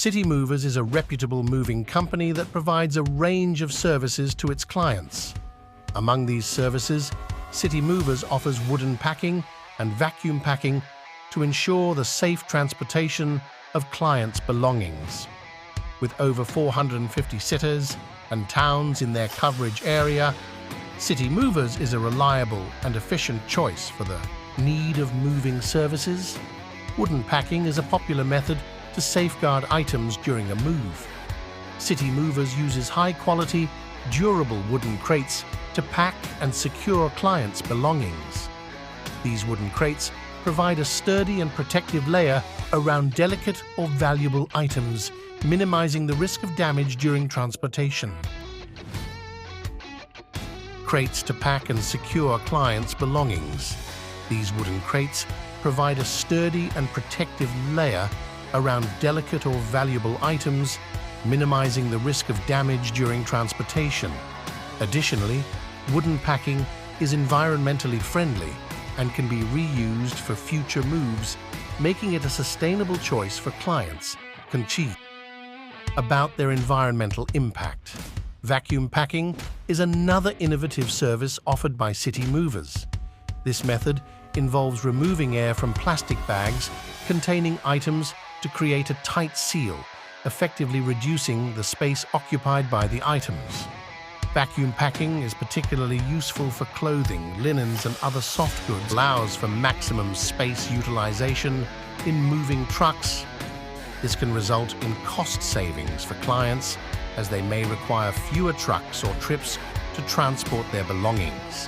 City Movers is a reputable moving company that provides a range of services to its clients. Among these services, City Movers offers wooden packing and vacuum packing to ensure the safe transportation of clients' belongings. With over 450 cities and towns in their coverage area, City Movers is a reliable and efficient choice for the need of moving services. Wooden packing is a popular method to safeguard items during a move. City Movers uses high-quality, durable wooden crates to pack and secure clients' belongings. These wooden crates provide a sturdy and protective layer around delicate or valuable items, minimizing the risk of damage during transportation. Crates to pack and secure clients' belongings. These wooden crates provide a sturdy and protective layer around delicate or valuable items, minimizing the risk of damage during transportation. Additionally, wooden packing is environmentally friendly and can be reused for future moves, making it a sustainable choice for clients. About their environmental impact. Vacuum packing is another innovative service offered by City Movers. This method involves removing air from plastic bags containing items to create a tight seal, effectively reducing the space occupied by the items. Vacuum packing is particularly useful for clothing, linens, and other soft goods. Allows for maximum space utilization in moving trucks. This can result in cost savings for clients, as they may require fewer trucks or trips to transport their belongings.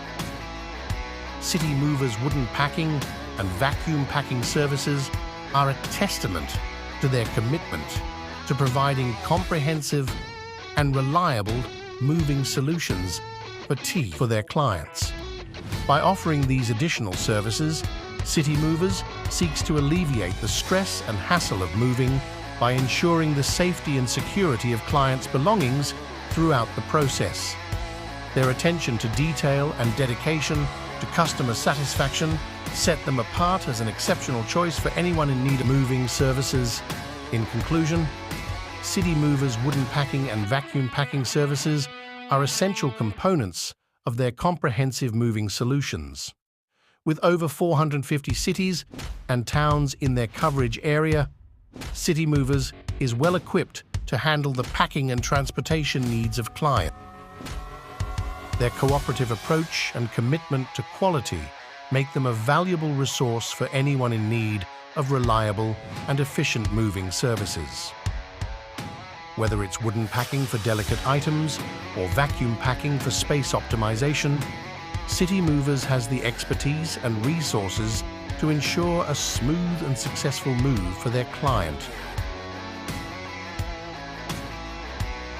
City Movers' wooden packing and vacuum packing services are a testament to their commitment to providing comprehensive and reliable moving solutions for their clients. By offering these additional services, City Movers seeks to alleviate the stress and hassle of moving by ensuring the safety and security of clients' belongings throughout the process. Their attention to detail and dedication to customer satisfaction set them apart as an exceptional choice for anyone in need of moving services. In conclusion, City Movers' wooden packing and vacuum packing services are essential components of their comprehensive moving solutions. With over 450 cities and towns in their coverage area, City Movers is well equipped to handle the packing and transportation needs of clients. Their cooperative approach and commitment to quality make them a valuable resource for anyone in need of reliable and efficient moving services. Whether it's wooden packing for delicate items or vacuum packing for space optimization, City Movers has the expertise and resources to ensure a smooth and successful move for their client.